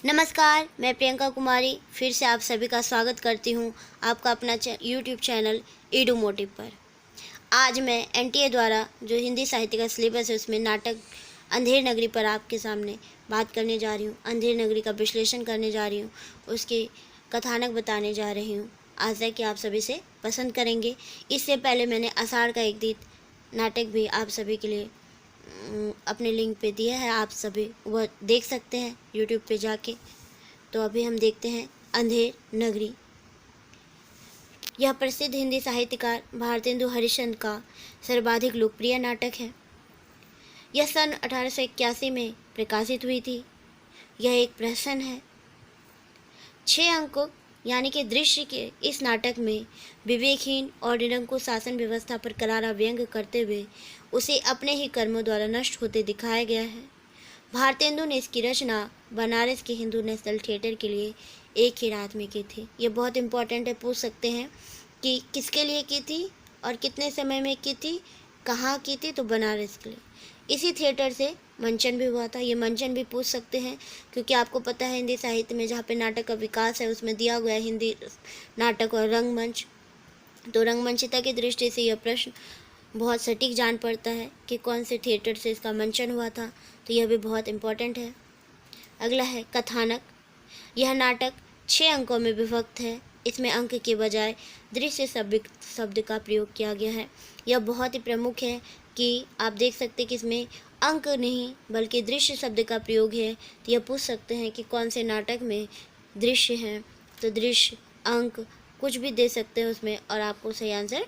नमस्कार, मैं प्रियंका कुमारी फिर से आप सभी का स्वागत करती हूँ आपका अपना यूट्यूब चैनल ईडू मोटिव पर। आज मैं एनटीए द्वारा जो हिंदी साहित्य का सिलेबस है उसमें नाटक अंधेर नगरी पर आपके सामने बात करने जा रही हूँ। अंधेर नगरी का विश्लेषण करने जा रही हूँ, उसके कथानक बताने जा रही हूँ। आशा है कि आप सभी से पसंद करेंगे। इससे पहले मैंने आषाढ़ का एक गीत नाटक भी आप सभी के लिए अपने लिंक पे दिया है, आप सभी वह देख सकते हैं यूट्यूब पे जाके। तो अभी हम देखते हैं अंधेर नगरी। यह प्रसिद्ध हिंदी साहित्यकार भारतेंदु हरिश्चंद्र का सर्वाधिक लोकप्रिय नाटक है। यह सन 1881 में प्रकाशित हुई थी। यह एक प्रहसन है। 6 अंकों यानी कि दृश्य के इस नाटक में विवेकहीन और निरंकुश शासन व्यवस्था पर करारा व्यंग्य करते हुए उसे अपने ही कर्मों द्वारा नष्ट होते दिखाया गया है। भारतेंदु ने इसकी रचना बनारस के हिंदू नेशनल थिएटर के लिए एक ही रात में की थी। ये बहुत इम्पोर्टेंट है, पूछ सकते हैं कि किसके लिए की थी और कितने समय में की थी, कहाँ की थी, तो बनारस के लिए। इसी थिएटर से मंचन भी हुआ था। ये मंचन भी पूछ सकते हैं क्योंकि आपको पता है हिंदी साहित्य में जहाँ पे नाटक का विकास है उसमें दिया गया है हिंदी नाटक और रंगमंच। तो रंगमंचिता की दृष्टि से यह प्रश्न बहुत सटीक जान पड़ता है कि कौन से थिएटर से इसका मंचन हुआ था, तो यह भी बहुत इम्पोर्टेंट है। अगला है कथानक। यह नाटक 6 अंकों में विभक्त है। इसमें अंक के बजाय दृश्य शब्द का प्रयोग किया गया है। यह बहुत ही प्रमुख है कि आप देख सकते हैं कि इसमें अंक नहीं बल्कि दृश्य शब्द का प्रयोग है। तो यह पूछ सकते हैं कि कौन से नाटक में दृश्य है, तो दृश्य अंक कुछ भी दे सकते हैं उसमें और आपको सही आंसर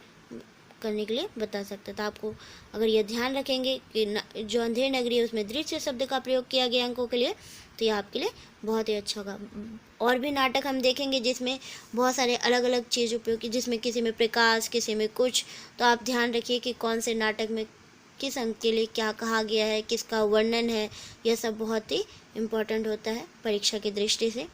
करने के लिए बता सकता है। तो आपको अगर यह ध्यान रखेंगे कि जो अंधेर नगरी है उसमें दृश्य शब्द का प्रयोग किया गया अंकों के लिए, तो यह आपके लिए बहुत ही अच्छा होगा। और भी नाटक हम देखेंगे जिसमें बहुत सारे अलग अलग चीज़ उपयोग की, जिसमें किसी में प्रकाश, किसी में कुछ। तो आप ध्यान रखिए कि कौन से नाटक में किस अंक के लिए क्या कहा गया है, किसका वर्णन है। यह सब बहुत ही इम्पोर्टेंट होता है परीक्षा की दृष्टि से।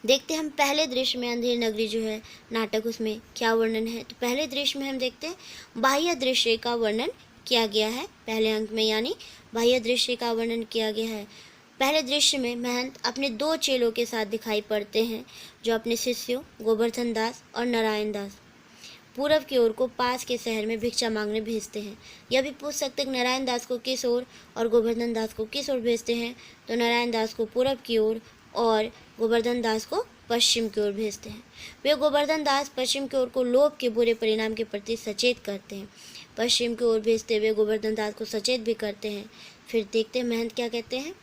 देखते हैं हम पहले दृश्य में अंधेर नगरी जो है नाटक, उसमें क्या वर्णन है। तो पहले दृश्य में हम देखते हैं बाह्य दृश्य का वर्णन किया गया है। पहले अंक में यानी बाह्य दृश्य का वर्णन किया गया है। पहले दृश्य में महंत अपने 2 चेलों के साथ दिखाई पड़ते हैं जो अपने शिष्यों गोवर्धन दास और नारायण दास पूरब की ओर को पास के शहर में भिक्षा मांगने भेजते हैं। यह भी पूछ सकते हैं कि नारायण दास को किस ओर और गोवर्धन दास को किस ओर भेजते हैं। तो नारायण दास को पूरब की ओर और गोवर्धन दास को पश्चिम की ओर भेजते हैं। वे गोवर्धन दास पश्चिम की ओर को लोभ के बुरे परिणाम के प्रति सचेत करते हैं। पश्चिम की ओर भेजते हुए गोवर्धन दास को सचेत भी करते हैं। फिर देखते हैं महंत क्या कहते हैं।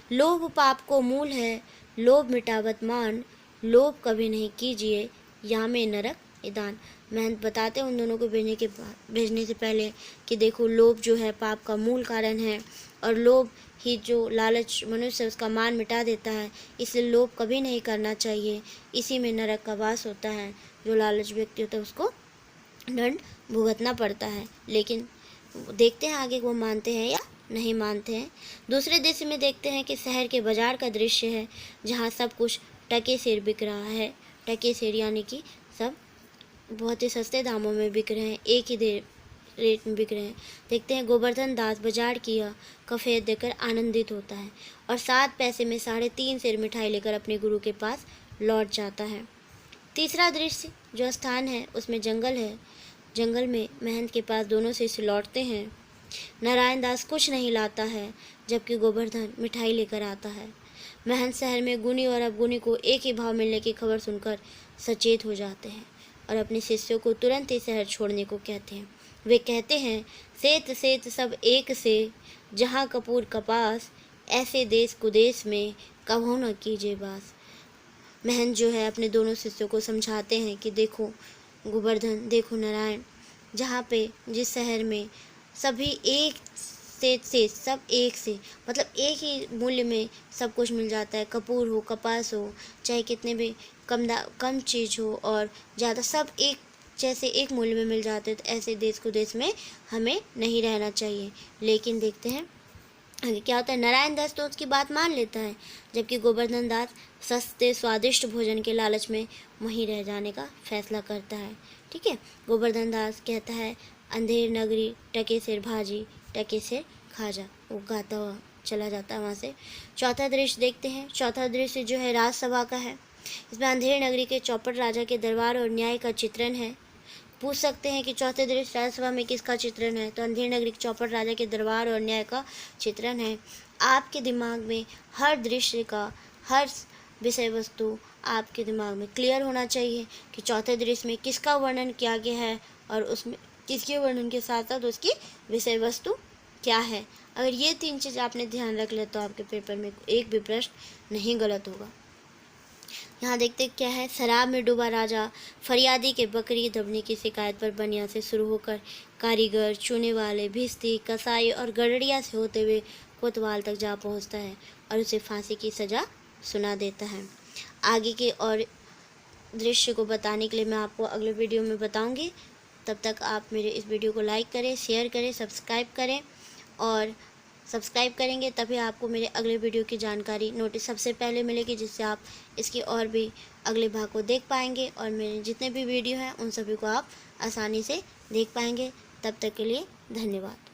लोभ पाप को मूल है, लोभ मिटावत मान, लोभ कभी नहीं कीजिए, या में नरक निदान। महंत बताते हैं उन दोनों को भेजने से पहले कि देखो लोभ जो है पाप का मूल कारण है और लोभ ही जो लालच मनुष्य उसका मान मिटा देता है, इसलिए लोभ कभी नहीं करना चाहिए। इसी में नरक का वास होता है। जो लालच व्यक्ति होता है उसको दंड भुगतना पड़ता है। लेकिन देखते हैं आगे वो मानते हैं या नहीं मानते हैं। दूसरे दृश्य में देखते हैं कि शहर के बाजार का दृश्य है जहाँ सब कुछ टके सेर बिक रहा है। टके सेर यानी कि सब बहुत ही सस्ते दामों में बिक रहे हैं, एक ही रेट में बिक रहे हैं। देखते हैं गोवर्धन दास बाजार की कफेद देकर आनंदित होता है और 7 पैसे में 3.5 सेर मिठाई लेकर अपने गुरु के पास लौट जाता है। तीसरा दृश्य जो स्थान है उसमें जंगल है। जंगल में महंत के पास दोनों शिष्य लौटते हैं। नारायण दास कुछ नहीं लाता है जबकि गोवर्धन मिठाई लेकर आता है। महंत शहर में गुनी और अवगुनी को एक ही भाव मिलने की खबर सुनकर सचेत हो जाते हैं और अपने शिष्यों को तुरंत ही शहर छोड़ने को कहते हैं। वे कहते हैं सेत सेत सब एक से, जहाँ कपूर कपास, ऐसे देश कुदेश में कभू न कीजिए बास। महंत जो है अपने दोनों शिष्यों को समझाते हैं कि देखो गोवर्धन, देखो नारायण, जहाँ पे जिस शहर में सभी एक से सब एक से मतलब एक ही मूल्य में सब कुछ मिल जाता है। कपूर हो, कपास हो, चाहे कितने भी कम चीज़ हो और ज़्यादा, सब एक जैसे एक मूल्य में मिल जाते हैं। तो ऐसे देश को देश में हमें नहीं रहना चाहिए। लेकिन देखते हैं आगे क्या होता है। नारायण दास तो उसकी बात मान लेता है जबकि गोवर्धन दास सस्ते स्वादिष्ट भोजन के लालच में वहीं रह जाने का फैसला करता है। ठीक है, गोवर्धन दास कहता है अंधेर नगरी टके सिर भाजी, टके सिर खाजा, वो गाता हुआ चला जाता है वहाँ से। चौथा दृश्य देखते हैं। चौथा दृश्य जो है राजसभा का है। इसमें अंधेर नगरी के चौपड़ राजा के दरबार और न्याय का चित्रण है। पूछ सकते हैं कि चौथे दृश्य राजसभा में किसका चित्रण है, तो अंधेर नगरी के चौपड़ राजा के दरबार और न्याय का चित्रण है। आपके दिमाग में हर दृश्य का, हर विषय वस्तु आपके दिमाग में क्लियर होना चाहिए कि चौथे दृश्य में किसका वर्णन किया गया है और उसमें किसके वर्णन के साथ साथ उसकी विषय वस्तु क्या है। अगर ये 3 चीज़ आपने ध्यान रख लिया तो आपके पेपर में एक भी प्रश्न नहीं गलत होगा। यहाँ देखते क्या है। शराब में डूबा राजा फरियादी के बकरी दबने की शिकायत पर बनिया से शुरू होकर कारीगर, चूने वाले, भिस्ती, कसाई और गडरिया से होते हुए कोतवाल तक जा पहुँचता है और उसे फांसी की सज़ा सुना देता है। आगे के और दृश्य को बताने के लिए मैं आपको अगले वीडियो में बताऊंगी। तब तक आप मेरे इस वीडियो को लाइक करें, शेयर करें, सब्सक्राइब करें, और सब्सक्राइब करेंगे तभी आपको मेरे अगले वीडियो की जानकारी नोटिस सबसे पहले मिलेगी, जिससे आप इसकी और भी अगले भाग को देख पाएंगे और मेरे जितने भी वीडियो हैं उन सभी को आप आसानी से देख पाएंगे। तब तक के लिए धन्यवाद।